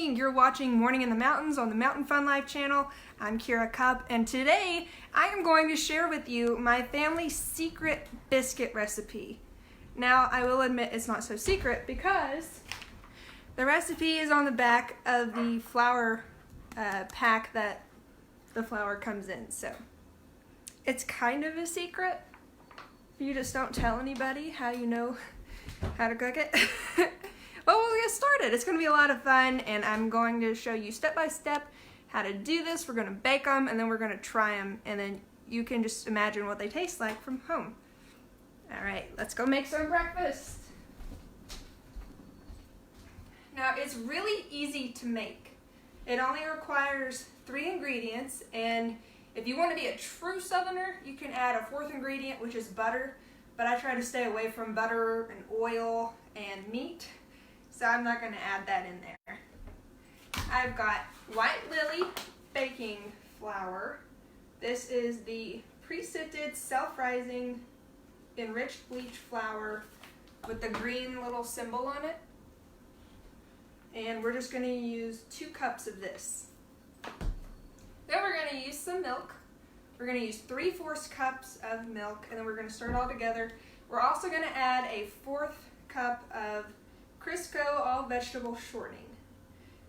morning. You're watching Morning in the Mountains on the Mountain Fun Life channel. I'm Kira Cup, and today I am going to share with you my family's secret biscuit recipe. Now, I will admit it's not so secret because the recipe is on the back of the flour pack that the flour comes in. So it's kind of a secret. You just don't tell anybody how you know how to cook it. Well, we'll get started. It's going to be a lot of fun, and I'm going to show you step by step how to do this. We're going to bake them, and then we're going to try them, and then you can just imagine what they taste like from home. All right, let's go make some breakfast. Now, it's really easy to make. It only requires 3 ingredients, and if you want to be a true Southerner, you can add a 4th ingredient, which is butter, but I try to stay away from butter and oil and meat, so I'm not going to add that in there. I've got White Lily baking flour. This is the pre-sifted, self-rising, enriched bleach flour with the green little symbol on it. And we're just going to use 2 cups of this. Then we're going to use some milk. We're going to use 3/4 cups of milk, and then we're going to stir it all together. We're also going to add a 1/4 cup of Crisco all-vegetable shortening.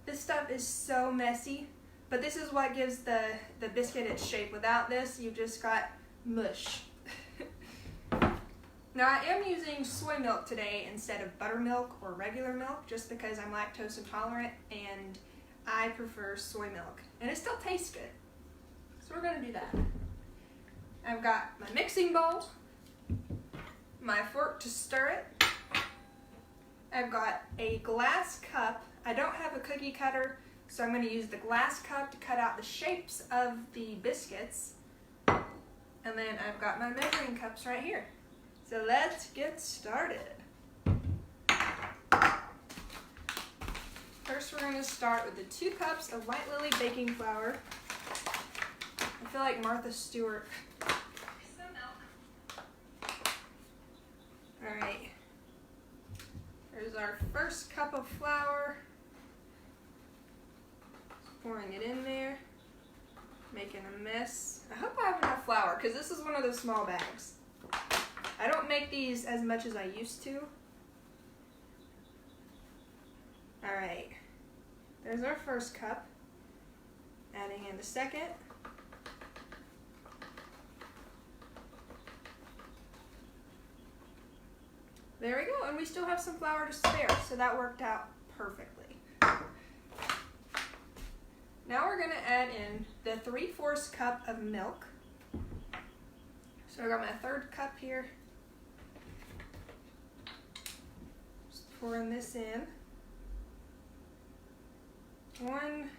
This stuff is so messy, but this is what gives the biscuit its shape. Without this, you've just got mush. Now, I am using soy milk today instead of buttermilk or regular milk, just because I'm lactose intolerant and I prefer soy milk. And it still tastes good. So we're going to do that. I've got my mixing bowl, my fork to stir it. I've got a glass cup. I don't have a cookie cutter, so I'm going to use the glass cup to cut out the shapes of the biscuits. And then I've got my measuring cups right here. So let's get started. First, we're going to start with the 2 cups of White Lily baking flour. I feel like Martha Stewart. Some milk. All right. There's our first cup of flour. Just pouring it in there. Making a mess. I hope I have enough flour, because this is one of those small bags. I don't make these as much as I used to. All right. There's our first cup. Adding in the second. There we go, and we still have some flour to spare, so that worked out perfectly. Now we're going to add in the 3/4 cup of milk. So I got my 3rd cup here. Just pouring this in. 1,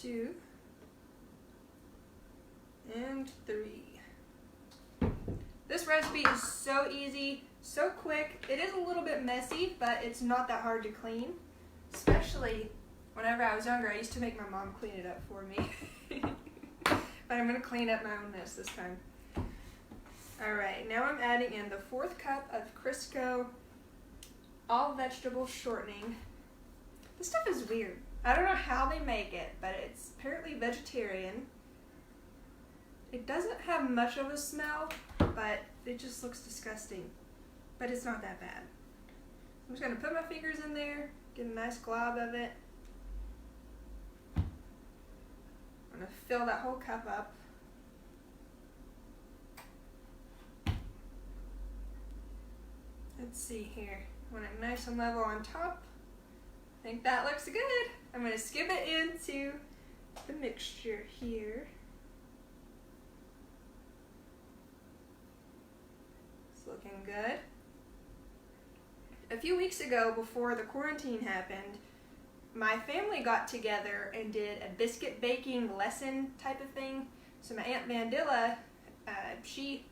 2, and 3. This recipe is so easy, so quick. It is a little bit messy, but it's not that hard to clean. Especially whenever I was younger, I used to make my mom clean it up for me. But I'm going to clean up my own mess this time. Alright, now I'm adding in the 4th cup of Crisco all-vegetable shortening. This stuff is weird. I don't know how they make it, but it's apparently vegetarian. It doesn't have much of a smell, but it just looks disgusting. But it's not that bad. I'm just going to put my fingers in there, get a nice glob of it. I'm going to fill that whole cup up. Let's see here. I want it nice and level on top. I think that looks good. I'm going to scoop it into the mixture here. It's looking good. A few weeks ago, before the quarantine happened, my family got together and did a biscuit baking lesson type of thing. So my Aunt Vandilla, she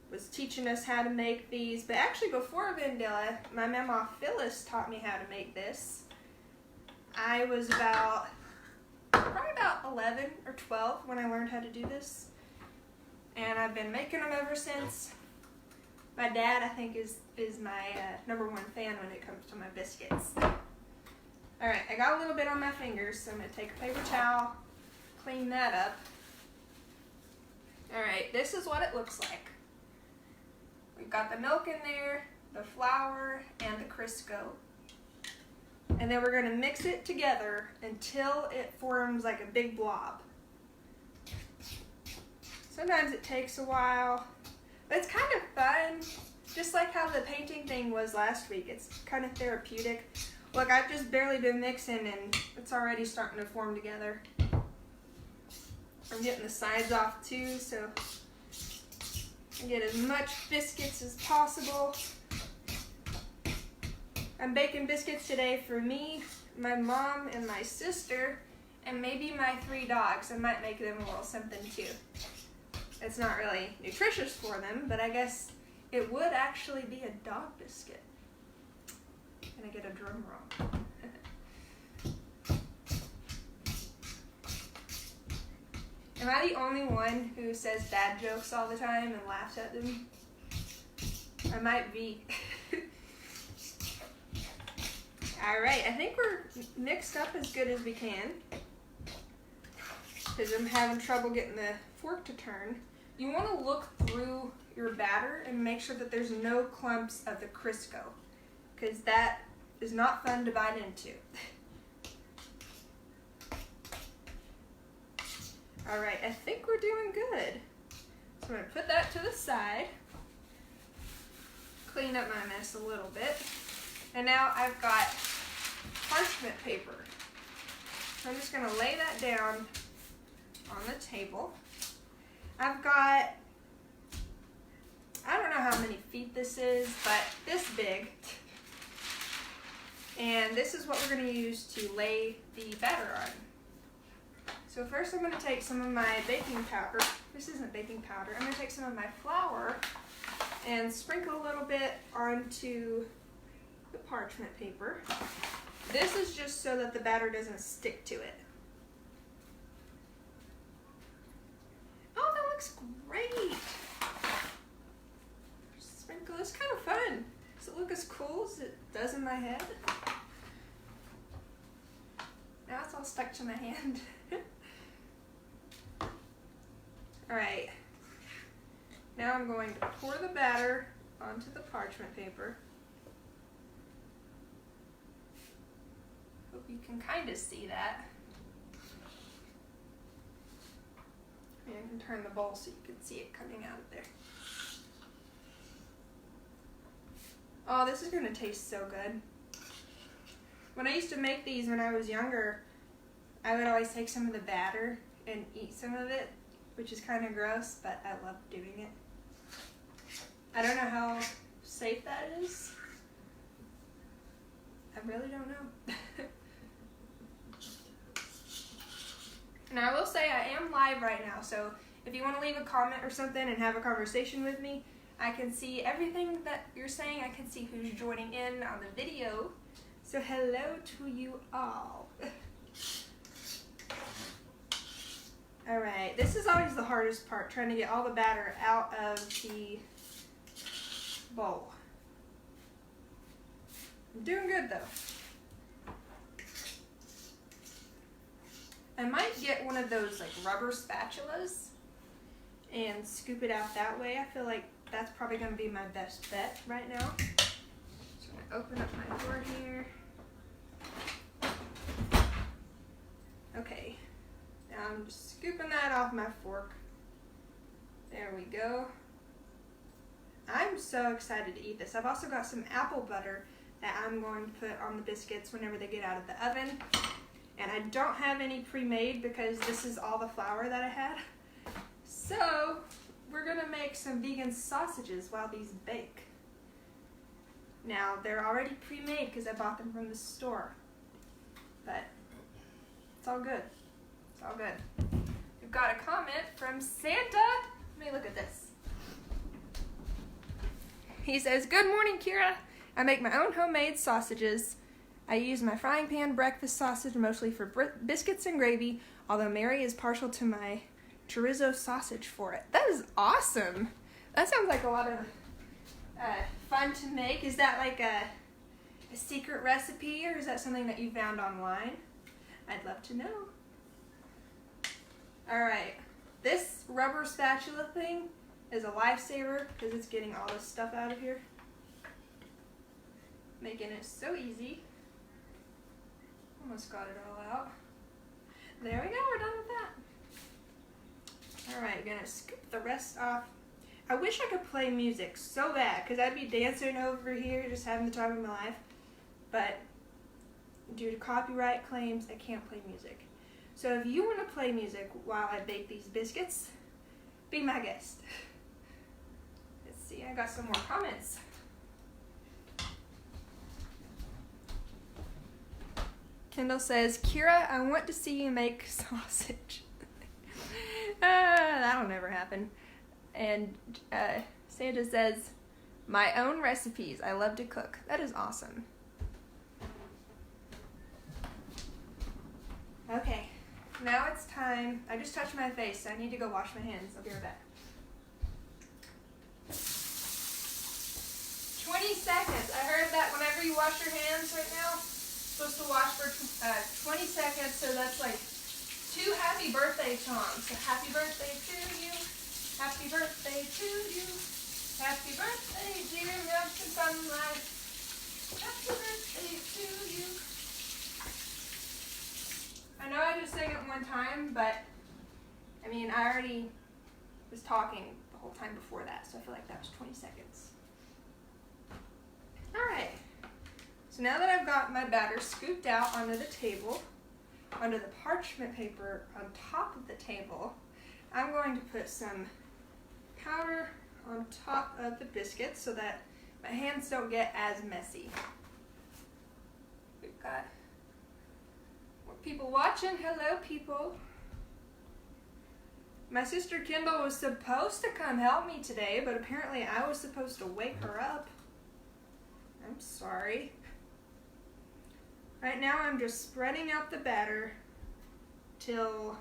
was teaching us how to make these. But actually before Vandilla, my mama Phyllis taught me how to make this. I was probably about 11 or 12 when I learned how to do this. And I've been making them ever since. My dad, I think, is my #1 fan when it comes to my biscuits. All right, I got a little bit on my fingers, so I'm gonna take a paper towel, clean that up. All right, this is what it looks like. We've got the milk in there, the flour, and the Crisco. And then we're gonna mix it together until it forms like a big blob. Sometimes it takes a while, but it's kind of fun. Just like how the painting thing was last week. It's kind of therapeutic. Look, I've just barely been mixing and it's already starting to form together. I'm getting the sides off too, so I get as much biscuits as possible. I'm baking biscuits today for me, my mom, and my sister, and maybe my 3 dogs. I might make them a little something too. It's not really nutritious for them, but I guess it would actually be a dog biscuit. Can I get a drum roll? Am I the only one who says bad jokes all the time and laughs at them? I might be. Alright, I think we're mixed up as good as we can. Because I'm having trouble getting the fork to turn. You want to look through your batter and make sure that there's no clumps of the Crisco, because that is not fun to bite into. Alright, I think we're doing good. So I'm going to put that to the side, clean up my mess a little bit, and now I've got parchment paper. So I'm just going to lay that down on the table. I've got, I don't know how many feet this is, but this big. And this is what we're going to use to lay the batter on. So first I'm going to take some of my baking powder. This isn't baking powder. I'm going to take some of my flour and sprinkle a little bit onto the parchment paper. This is just so that the batter doesn't stick to it. Oh, that looks great. Sprinkle, it's kind of fun. Does it look as cool as it does in my head? Now it's all stuck to my hand. Alright. Now I'm going to pour the batter onto the parchment paper. Hope you can kind of see that. Maybe I can turn the bowl so you can see it coming out of there. Oh, this is going to taste so good. When I used to make these when I was younger, I would always take some of the batter and eat some of it, which is kind of gross, but I love doing it. I don't know how safe that is. I really don't know. Now I will say I am live right now, so if you want to leave a comment or something and have a conversation with me, I can see everything that you're saying. I can see who's joining in on the video. So hello to you all. Alright, this is always the hardest part, trying to get all the batter out of the bowl. I'm doing good though. I might get one of those like rubber spatulas and scoop it out that way. I feel like that's probably going to be my best bet right now. So I'm going to open up my door here. Okay, now I'm just scooping that off my fork. There we go. I'm so excited to eat this. I've also got some apple butter that I'm going to put on the biscuits whenever they get out of the oven. And I don't have any pre-made because this is all the flour that I had. So we're gonna make some vegan sausages while these bake. Now they're already pre-made because I bought them from the store. But it's all good. It's all good. We've got a comment from Santa. Let me look at this. He says, "Good morning, Kira. I make my own homemade sausages. I use my frying pan breakfast sausage mostly for biscuits and gravy, although Mary is partial to my chorizo sausage for it." That is awesome. That sounds like a lot of fun to make. Is that like a a secret recipe, or is that something that you found online? I'd love to know. Alright, this rubber spatula thing is a lifesaver because it's getting all this stuff out of here. Making it so easy. Almost got it all out. There we go, we're done with that. Alright, gonna scoop the rest off. I wish I could play music so bad because I'd be dancing over here just having the time of my life. But due to copyright claims, I can't play music. So if you want to play music while I bake these biscuits, be my guest. Let's see, I got some more comments. Kendall says, Kira, I want to see you make sausage. That'll never happen. And Santa says, my own recipes. I love to cook. That is awesome. Okay, now it's time. I just touched my face, so I need to go wash my hands. I'll be right back. 20 seconds. I heard that whenever you wash your hands right now, you're supposed to wash for 20 seconds, so that's like 2 happy birthday songs. So happy birthday to you. Happy birthday to you. Happy birthday, dear milk and sunlight. Happy birthday to you. I know I just sang it one time, but I mean, I already was talking the whole time before that, so I feel like that was 20 seconds. Alright, so now that I've got my batter scooped out onto the table, onto the parchment paper on top of the table, I'm going to put some powder on top of the biscuits so that my hands don't get as messy. We've got more people watching. Hello, people. My sister Kendall was supposed to come help me today, but apparently I was supposed to wake her up. I'm sorry. Right now I'm just spreading out the batter till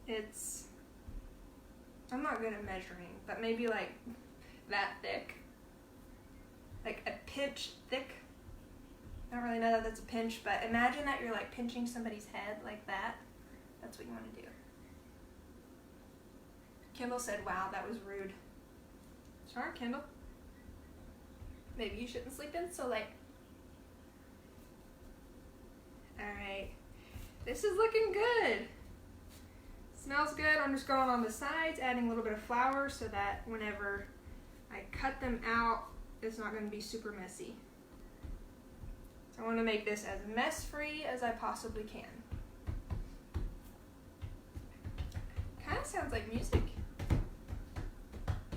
it's, I'm not good at measuring, but maybe like that thick. Like a pinch thick. I don't really know that that's a pinch, but imagine that you're like pinching somebody's head like that. That's what you want to do. Kendall said, wow, that was rude. Sorry, Kendall. Maybe you shouldn't sleep in so late. Alright. This is looking good. Smells good. I'm just going on the sides, adding a little bit of flour so that whenever I cut them out, it's not going to be super messy. So I want to make this as mess-free as I possibly can. Kind of sounds like music.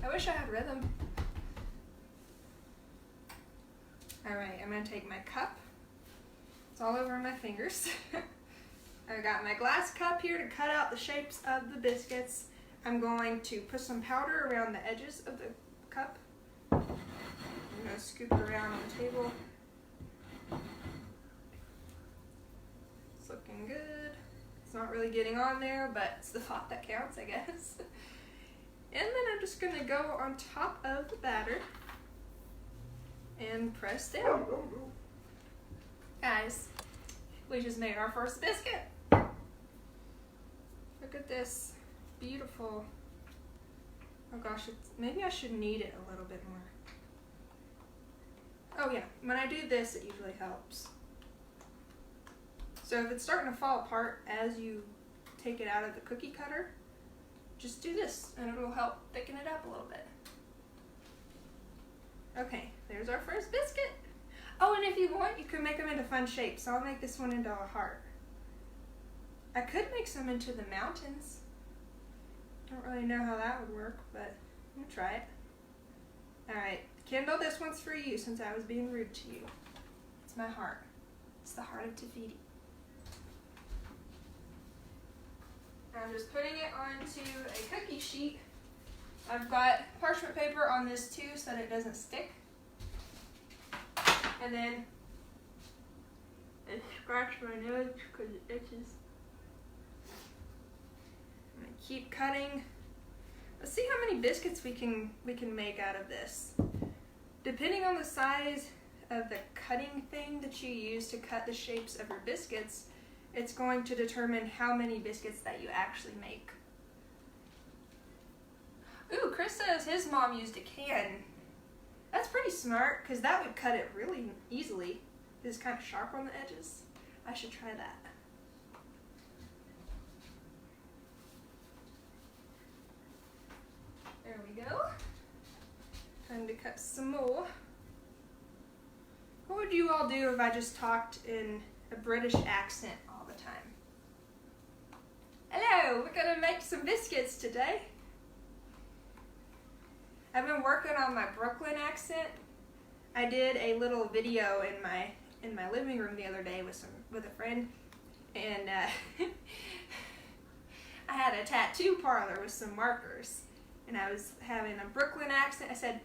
I wish I had rhythm. Alright, I'm going to take my cup. It's all over my fingers. I got my glass cup here to cut out the shapes of the biscuits. I'm going to put some powder around the edges of the cup. I'm going to scoop it around on the table. It's looking good. It's not really getting on there, but it's the thought that counts, I guess. And then I'm just going to go on top of the batter and press down. Guys, we just made our first biscuit. Look at this. Beautiful. Oh gosh, maybe I should knead it a little bit more. Oh yeah, when I do this, it usually helps. So if it's starting to fall apart as you take it out of the cookie cutter, just do this and it'll help thicken it up a little bit. Okay, there's our first biscuit. Oh, and if you want, you can make them into fun shapes. So I'll make this one into a heart. I could make some into the mountains. Don't really know how that would work, but I'm gonna try it. Alright, Kendall, this one's for you since I was being rude to you. It's my heart. It's the heart of Tafiti. I'm just putting it onto a cookie sheet. I've got parchment paper on this too so that it doesn't stick. And then I scratch my nose because it itches. I'm gonna keep cutting. Let's see how many biscuits we can make out of this. Depending on the size of the cutting thing that you use to cut the shapes of your biscuits, it's going to determine how many biscuits that you actually make. Ooh, Chris says his mom used a can. That's pretty smart, because that would cut it really easily. It's kind of sharp on the edges. I should try that. There we go. Time to cut some more. What would you all do if I just talked in a British accent all the time? Hello, we're gonna make some biscuits today. I've been working on my Brooklyn accent. I did a little video in my living room the other day with a friend, and I had a tattoo parlor with some markers, and I was having a Brooklyn accent. I said,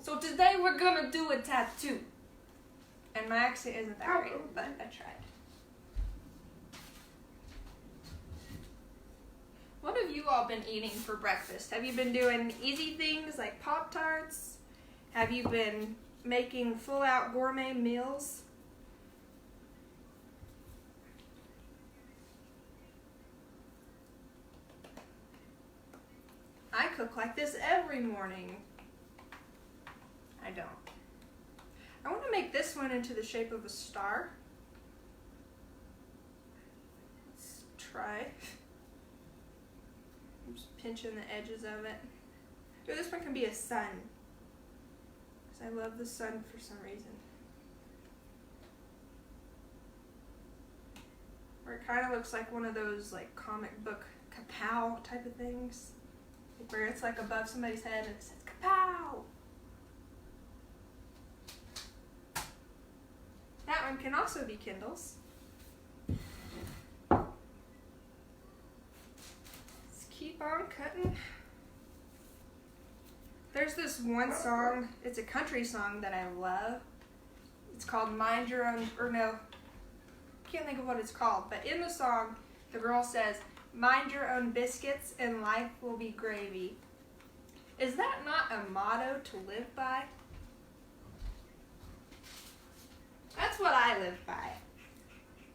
"So today we're gonna do a tattoo," and my accent isn't that great, but I tried. What have you all been eating for breakfast? Have you been doing easy things like Pop-Tarts? Have you been making full-out gourmet meals? I cook like this every morning. I don't. I want to make this one into the shape of a star. Let's try. I'm just pinching the edges of it. Ooh, this one can be a sun, because I love the sun for some reason. Or it kind of looks like one of those like comic book kapow type of things, like where it's like above somebody's head and it says kapow. That one can also be Kindles. Keep on cutting. There's this one song, it's a country song that I love. It's called Mind Your Own, or no, can't think of what it's called, but in the song, the girl says, "Mind your own biscuits and life will be gravy." Is that not a motto to live by? That's what I live by.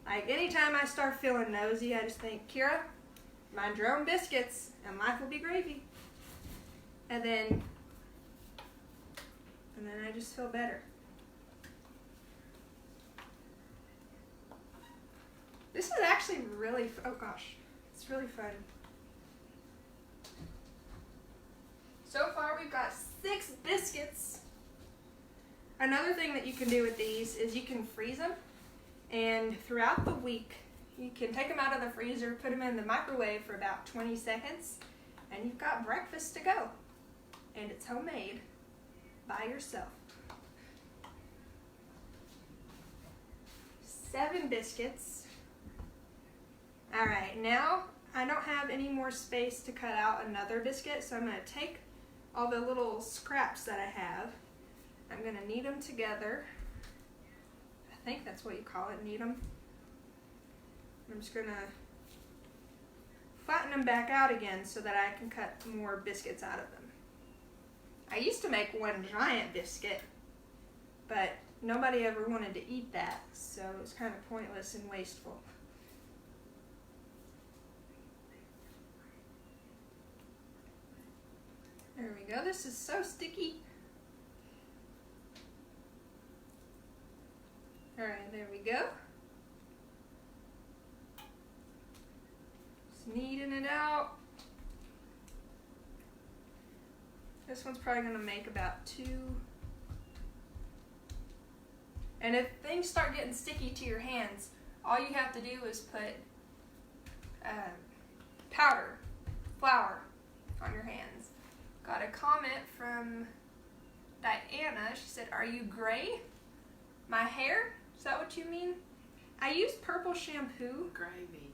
Like anytime I start feeling nosy, I just think, Kira, mind your own biscuits and life will be gravy. And then I just feel better. This is actually really, oh gosh, it's really fun. So far we've got 6 biscuits. Another thing that you can do with these is you can freeze them, and throughout the week you can take them out of the freezer, put them in the microwave for about 20 seconds, and you've got breakfast to go. And it's homemade by yourself. 7 biscuits. All right, now I don't have any more space to cut out another biscuit, so I'm going to take all the little scraps that I have. I'm going to knead them together. I think that's what you call it, knead them. I'm just going to flatten them back out again so that I can cut more biscuits out of them. I used to make one giant biscuit, but nobody ever wanted to eat that, so it was kind of pointless and wasteful. There we go. This is so sticky. All right, there we go. Just kneading it out. This one's probably going to make about 2. And if things start getting sticky to your hands, all you have to do is put powder, flour on your hands. Got a comment from Diana. She said, "Are you gray? My hair? Is that what you mean?" I use purple shampoo. Gravy.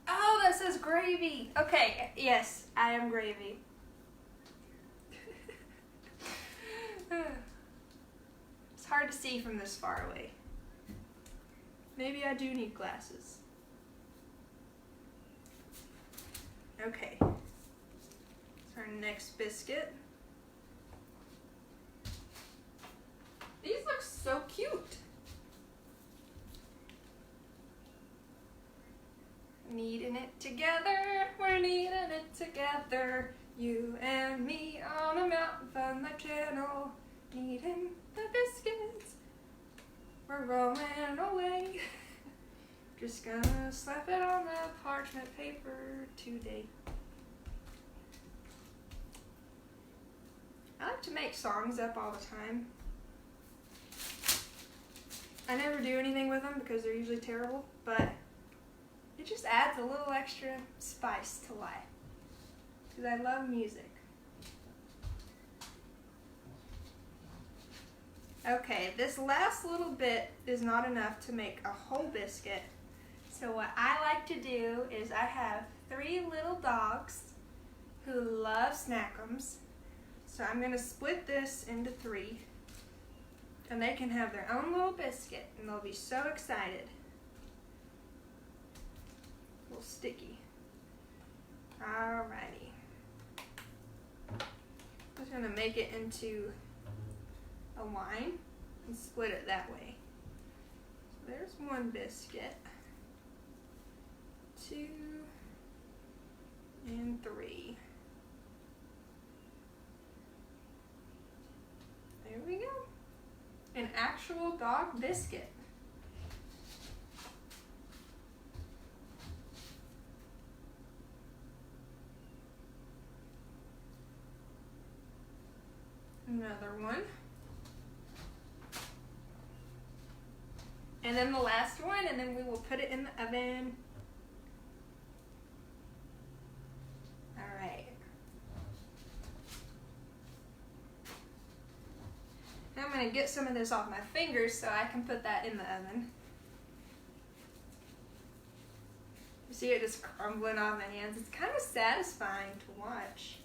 Oh, that says gravy. Okay, yes, I am gravy. It's hard to see from this far away. Maybe I do need glasses. Okay. Our next biscuit. These look so so cute. Kneading it together, we're kneading it together. You and me on a Mountain Fun Life channel. Kneading the biscuits, we're rolling away. Just gonna slap it on the parchment paper today. I like to make songs up all the time. I never do anything with them because they're usually terrible, but it just adds a little extra spice to life. Because I love music. Okay, this last little bit is not enough to make a whole biscuit. So what I like to do is I have 3 little dogs who love Snack'ems. So I'm going to split this into 3. And they can have their own little biscuit and they'll be so excited. A little sticky. Alrighty. I'm just going to make it into a line and split it that way. So there's 1 biscuit. 2 and 3. There we go. An actual dog biscuit. Another one. And then the last one, and then we will put it in the oven. Alright. Now I'm going to get some of this off my fingers so I can put that in the oven. You see it just crumbling off my hands. It's kind of satisfying to watch.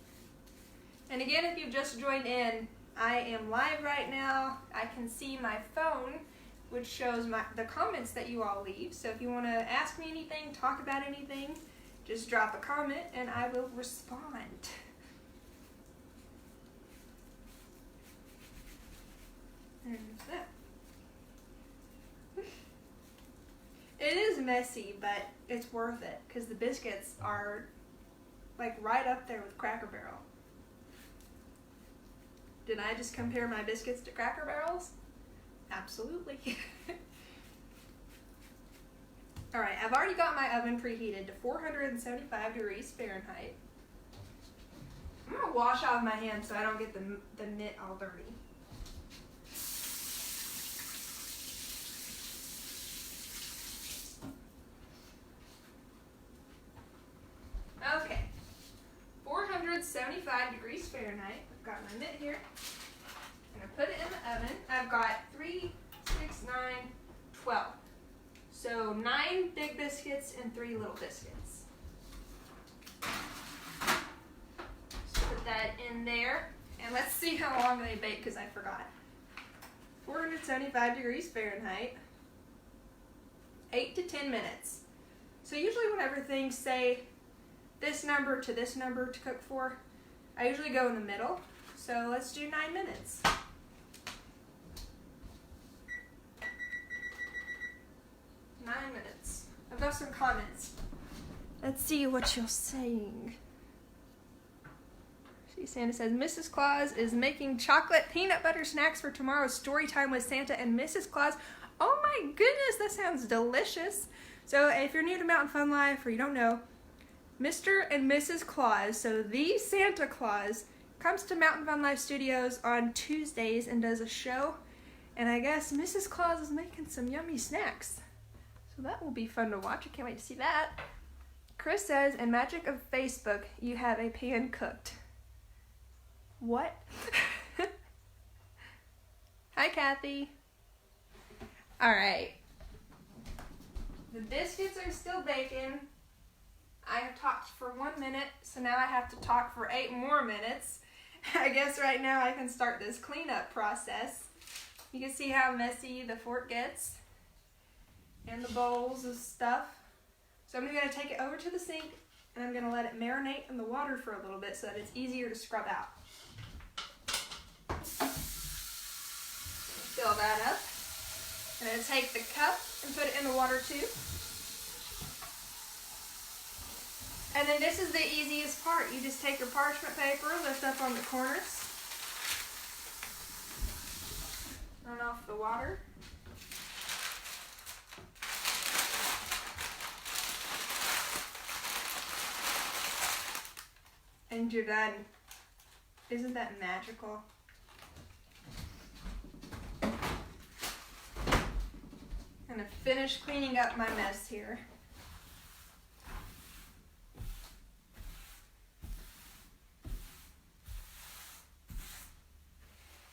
And again, if you've just joined in, I am live right now. I can see my phone, which shows the comments that you all leave. So if you want to ask me anything, talk about anything, just drop a comment and I will respond. There's that. It is messy, but it's worth it because the biscuits are like right up there with Cracker Barrel. Did I just compare my biscuits to Cracker Barrels? Absolutely. Alright, I've already got my oven preheated to 475 degrees Fahrenheit. I'm going to wash off my hands so I don't get the mitt all dirty. Okay, 475 degrees Fahrenheit. I've got my mitt here. I'm going to put it in the oven. I've got 3, 6, 9, 12. So 9 big biscuits and 3 little biscuits. Just put that in there. And let's see how long they bake because I forgot. 475 degrees Fahrenheit. 8 to 10 minutes. So usually whenever things say this number to this number to cook for, I usually go in the middle. So let's do 9 minutes. I've got some comments. Let's see what you're saying. Santa says, Mrs. Claus is making chocolate peanut butter snacks for tomorrow's story time with Santa and Mrs. Claus. Oh my goodness, that sounds delicious. So if you're new to Mountain Fun Life or you don't know, Mr. and Mrs. Claus, so the Santa Claus, comes to Mountain Fun Life Studios on Tuesdays and does a show. And I guess Mrs. Claus is making some yummy snacks. So that will be fun to watch. I can't wait to see that. Chris says, in magic of Facebook, you have a pan cooked. What? Hi, Kathy. All right. The biscuits are still baking. I have talked for 1 minute, so now I have to talk for 8 more minutes. I guess right now I can start this cleanup process. You can see how messy the fork gets and the bowls of stuff. So I'm going to take it over to the sink and I'm going to let it marinate in the water for a little bit so that it's easier to scrub out. Fill that up. I'm going to take the cup and put it in the water too. And then this is the easiest part. You just take your parchment paper, lift up on the corners, run off the water. And you're done. Isn't that magical? I'm gonna finish cleaning up my mess here.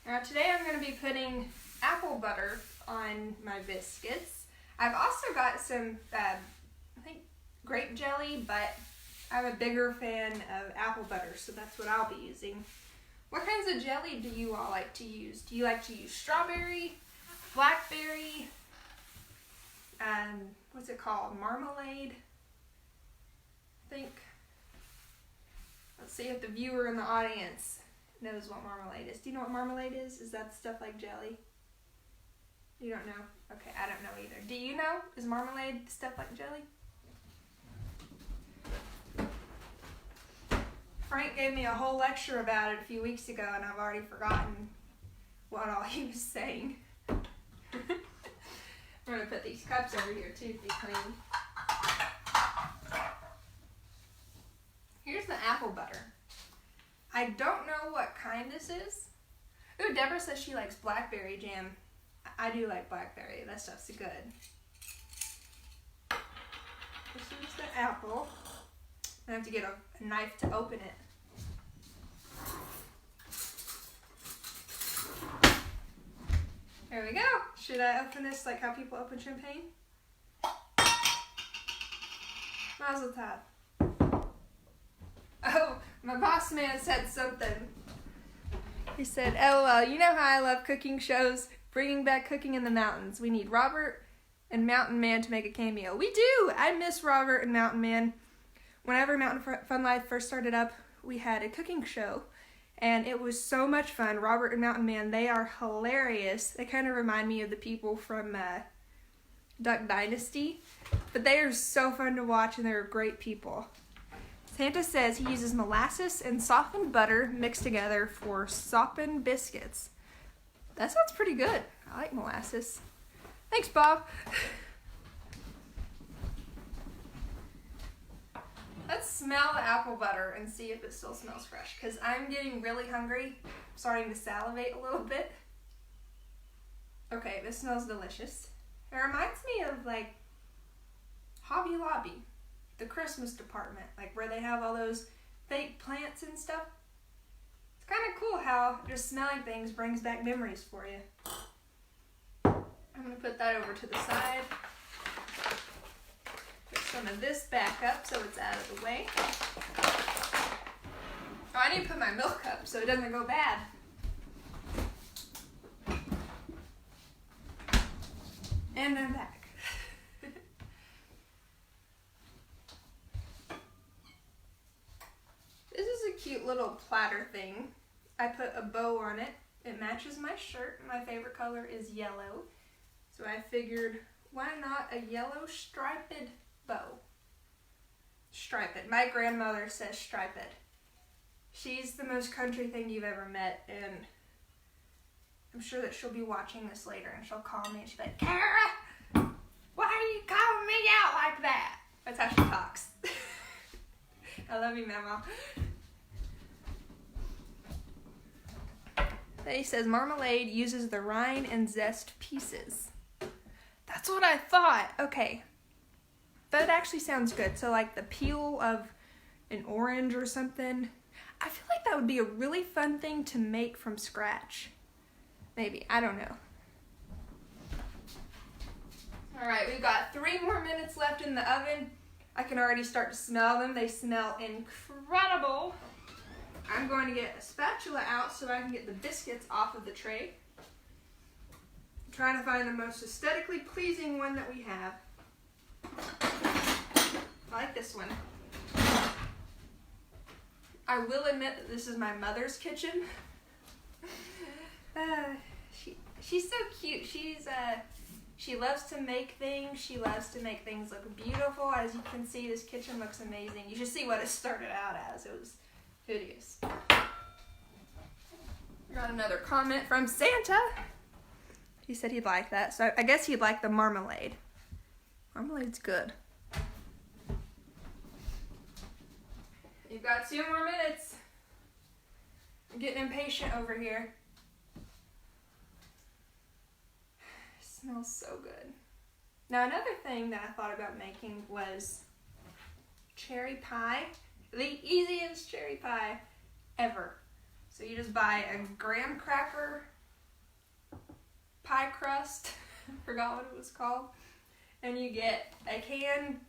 Now today I'm going to be putting apple butter on my biscuits. I've also got some, I think, grape jelly, but I'm a bigger fan of apple butter, so that's what I'll be using. What kinds of jelly do you all like to use? Do you like to use strawberry, blackberry, what's it called, marmalade, I think? Let's see if the viewer in the audience knows what marmalade is. Do you know what marmalade is? Is that stuff like jelly? You don't know? Okay, I don't know either. Do you know? Is marmalade stuff like jelly? Frank gave me a whole lecture about it a few weeks ago, and I've already forgotten what all he was saying. I'm going to put these cups over here too to be clean. Here's the apple butter. I don't know what kind this is. Ooh, Deborah says she likes blackberry jam. I do like blackberry. That stuff's good. This is the apple. I have to get a knife to open it. There we go. Should I open this like how people open champagne? Mazel tov. Oh, my boss man said something. He said, "LOL, you know how I love cooking shows, bringing back Cooking in the Mountains. We need Robert and Mountain Man to make a cameo." We do! I miss Robert and Mountain Man. Whenever Mountain Fun Life first started up, we had a cooking show, and it was so much fun. Robert and Mountain Man, they are hilarious. They kind of remind me of the people from Duck Dynasty, but they are so fun to watch, and they're great people. Santa says he uses molasses and softened butter mixed together for soppin' biscuits. That sounds pretty good. I like molasses. Thanks, Bob. Let's smell the apple butter and see if it still smells fresh, because I'm getting really hungry. I'm starting to salivate a little bit. Okay, this smells delicious. It reminds me of like Hobby Lobby, the Christmas department, like where they have all those fake plants and stuff. It's kind of cool how just smelling things brings back memories for you. I'm going to put that over to the side. Put some of this back up so it's out of the way. Oh, I need to put my milk up so it doesn't go bad. And I'm back. This is a cute little platter thing. I put a bow on it. It matches my shirt. My favorite color is yellow. So I figured, why not a yellow striped bow? Striped. My grandmother says striped. She's the most country thing you've ever met, and I'm sure that she'll be watching this later, and she'll call me and she'll be like, "Kara, why are you calling me out like that?" That's how she talks. I love you, Mama. He says marmalade uses the rind and zest pieces. That's what I thought. Okay. That actually sounds good. So like the peel of an orange or something. I feel like that would be a really fun thing to make from scratch. Maybe. I don't know. Alright, we've got 3 more minutes left in the oven. I can already start to smell them. They smell incredible. I'm going to get a spatula out so I can get the biscuits off of the tray. I'm trying to find the most aesthetically pleasing one that we have. I like this one. I will admit that this is my mother's kitchen. She's so cute. She loves to make things. She loves to make things look beautiful. As you can see, this kitchen looks amazing. You should see what it started out as. It was hideous. Got another comment from Santa. He said he'd like that. So I guess he'd like the marmalade. Marmalade's good. You've got 2 more minutes. I'm getting impatient over here. It smells so good. Now another thing that I thought about making was cherry pie. The easiest cherry pie ever. So you just buy a graham cracker pie crust, forgot what it was called, and you get a can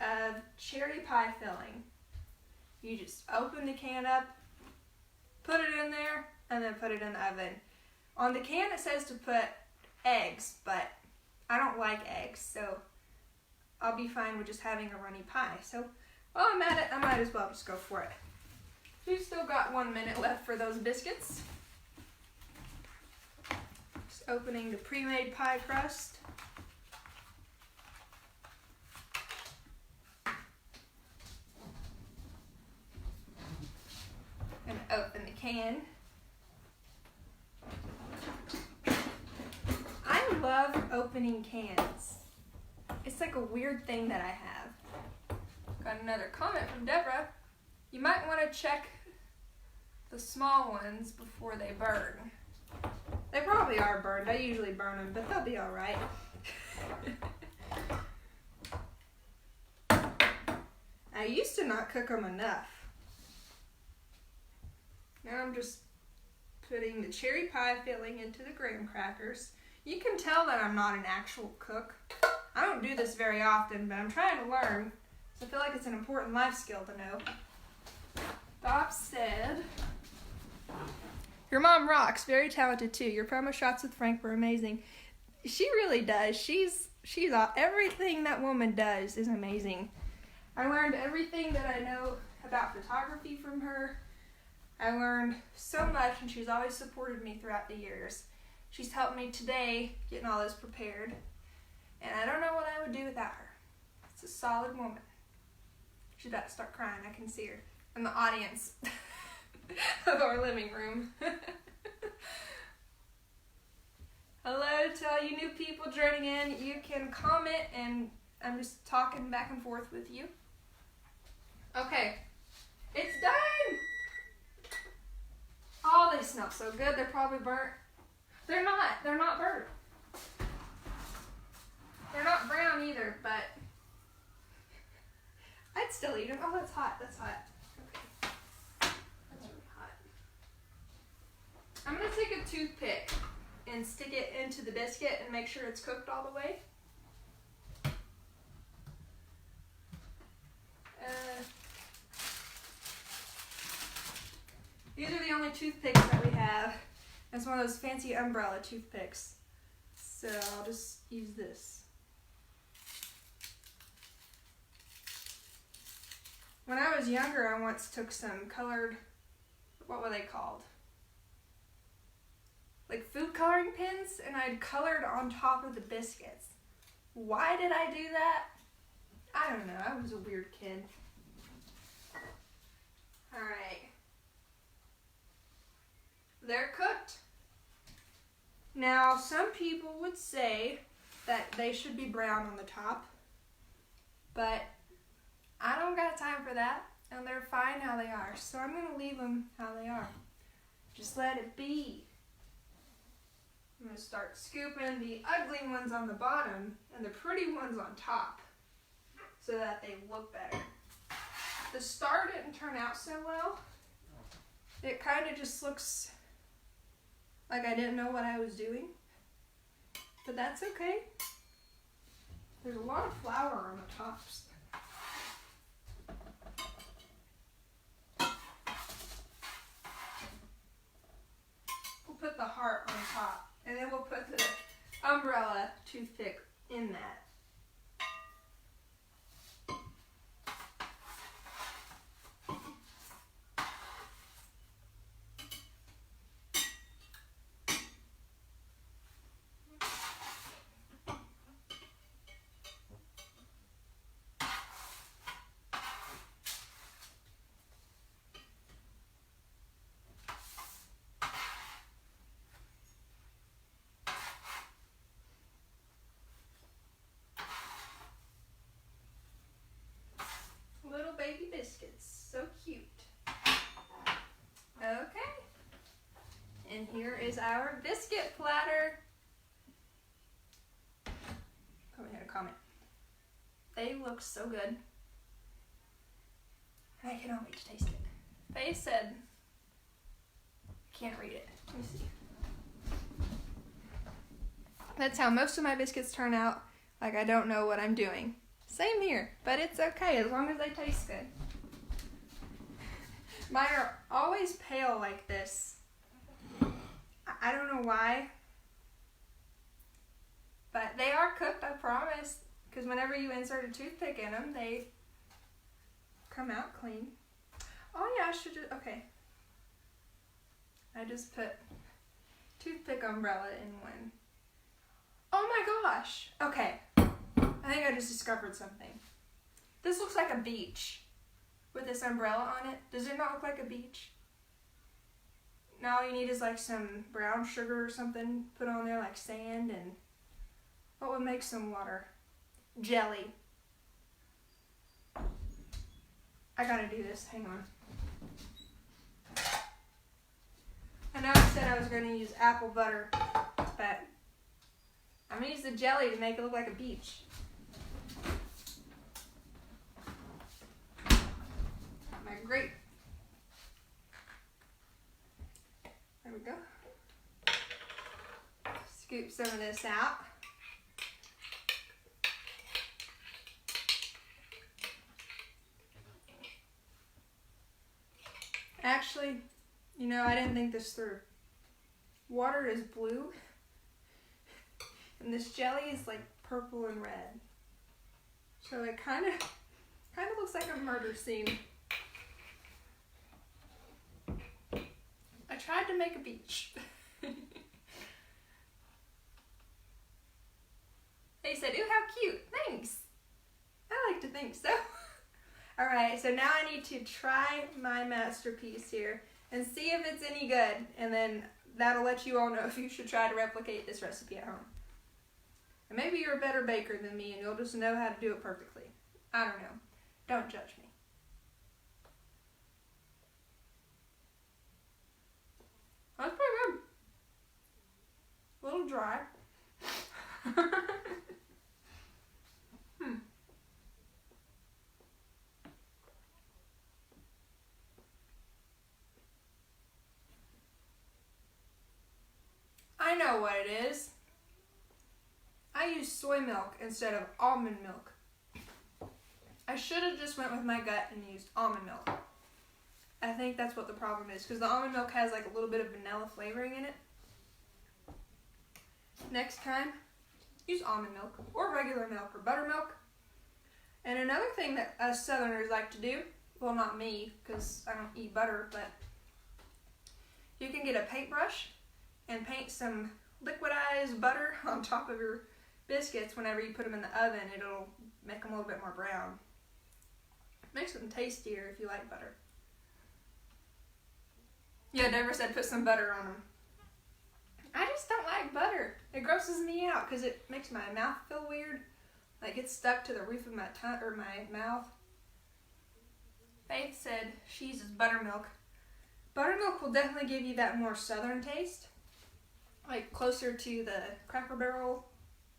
of cherry pie filling. You just open the can up, put it in there, and then put it in the oven. On the can it says to put eggs, but I don't like eggs, so I'll be fine with just having a runny pie. So while I'm at it, I might as well just go for it. We've still got 1 minute left for those biscuits. Just opening the pre-made pie crust. And open the can. I love opening cans. It's like a weird thing that I have. Got another comment from Deborah. You might want to check the small ones before they burn. They probably are burned. I usually burn them, but they'll be all right. I used to not cook them enough. Now I'm just putting the cherry pie filling into the graham crackers. You can tell that I'm not an actual cook. I don't do this very often, but I'm trying to learn. So I feel like it's an important life skill to know. Bob said, your mom rocks, very talented too. Your promo shots with Frank were amazing. She really does. She's everything that woman does is amazing. I learned everything that I know about photography from her. I learned so much, and she's always supported me throughout the years. She's helped me today getting all this prepared, and I don't know what I would do without her. It's a solid woman. She's about to start crying. I can see her in the audience of our living room. Hello to all you new people joining in. You can comment, and I'm just talking back and forth with you. Okay, it's done! Oh, they smell so good. They're probably burnt. They're not burnt. They're not brown either, but I'd still eat them. Oh, that's hot. That's hot. Okay. That's really hot. I'm going to take a toothpick and stick it into the biscuit and make sure it's cooked all the way. These are the only toothpicks that we have. It's one of those fancy umbrella toothpicks. So I'll just use this. When I was younger, I once took some colored, what were they called? Like food coloring pens, and I'd colored on top of the biscuits. Why did I do that? I don't know. I was a weird kid. Alright. They're cooked. Now, some people would say that they should be brown on the top, but I don't got time for that, and they're fine how they are, so I'm going to leave them how they are. Just let it be. I'm going to start scooping the ugly ones on the bottom and the pretty ones on top so that they look better. The star didn't turn out so well. It kind of just looks like I didn't know what I was doing, but that's okay. There's a lot of flour on the tops. We'll put the heart on top, and then we'll put the umbrella toothpick in that. is our biscuit platter. Go ahead and comment. They look so good. I cannot wait to taste it. They said, can't read it. Let me see. That's how most of my biscuits turn out. Like I don't know what I'm doing. Same here, but it's okay as long as they taste good. Mine are always pale like this. I don't know why. But they are cooked, I promise. Because whenever you insert a toothpick in them, they come out clean. Oh yeah, I should just, okay. I just put toothpick umbrella in one. Oh my gosh. Okay. I think I just discovered something. This looks like a beach with this umbrella on it. Does it not look like a beach? Now all you need is like some brown sugar or something put on there, like sand, and what would make some water? Jelly. I gotta do this, hang on. I know I said I was gonna use apple butter, but I'm gonna use the jelly to make it look like a beach. My grape. There we go. Scoop some of this out. Actually, you know, I didn't think this through. Water is blue, and this jelly is like purple and red. So it kind of looks like a murder scene. I tried to make a beach. They said, "Ooh, how cute! Thanks." I like to think so. All right, so now I need to try my masterpiece here and see if it's any good, and then that'll let you all know if you should try to replicate this recipe at home. And maybe you're a better baker than me and you'll just know how to do it perfectly. I don't know. Don't judge me. That's pretty good. A little dry. I know what it is. I use soy milk instead of almond milk. I should have just went with my gut and used almond milk. I think that's what the problem is, because the almond milk has like a little bit of vanilla flavoring in it. Next time, use almond milk or regular milk or buttermilk. And another thing that us Southerners like to do, well, not me because I don't eat butter, but you can get a paintbrush and paint some liquidized butter on top of your biscuits. Whenever you put them in the oven, it'll make them a little bit more brown. Makes them tastier if you like butter. Yeah, Deborah said put some butter on them. I just don't like butter. It grosses me out because it makes my mouth feel weird. Like it's stuck to the roof of my tongue or my mouth. Faith said she uses buttermilk. Buttermilk will definitely give you that more southern taste. Like closer to the Cracker Barrel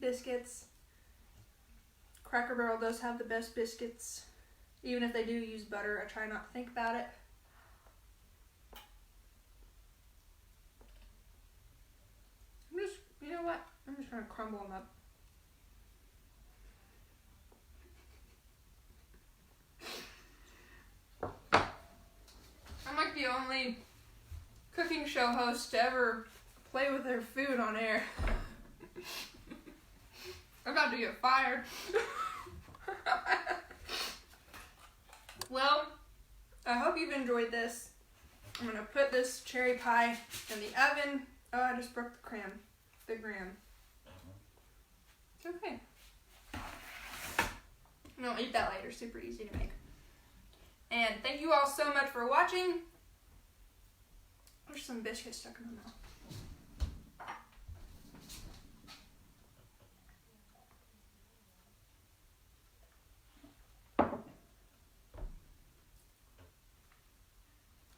biscuits. Cracker Barrel does have the best biscuits. Even if they do use butter, I try not to think about it. You know what? I'm just trying to crumble them up. I'm like the only cooking show host to ever play with their food on air. I'm about to get fired. Well, I hope you've enjoyed this. I'm going to put this cherry pie in the oven. Oh, I just broke the graham. It's okay. I'll eat that later. Super easy to make. And thank you all so much for watching. There's some biscuits stuck in my mouth.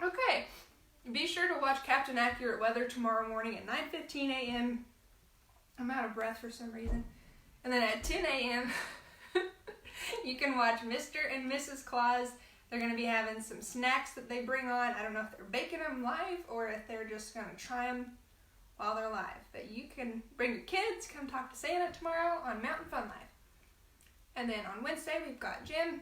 Okay, be sure to watch watch Captain Accurate Weather tomorrow morning at 9:15 a.m. I'm out of breath for some reason. And then at 10 a.m., you can watch Mr. and Mrs. Claus. They're going to be having some snacks that they bring on. I don't know if they're baking them live or if they're just going to try them while they're live. But you can bring your kids, come talk to Santa tomorrow on Mountain Fun Life. And then on Wednesday, we've got Jim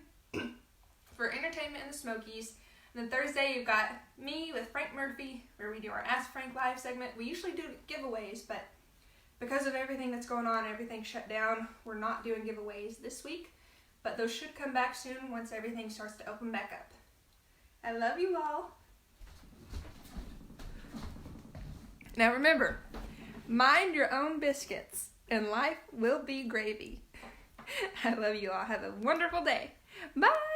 for Entertainment in the Smokies. And then Thursday, you've got me with Frank Murphy, where we do our Ask Frank Live segment. We usually do giveaways, but because of everything that's going on, everything shut down, we're not doing giveaways this week. But those should come back soon once everything starts to open back up. I love you all. Now remember, mind your own biscuits, and life will be gravy. I love you all. Have a wonderful day. Bye!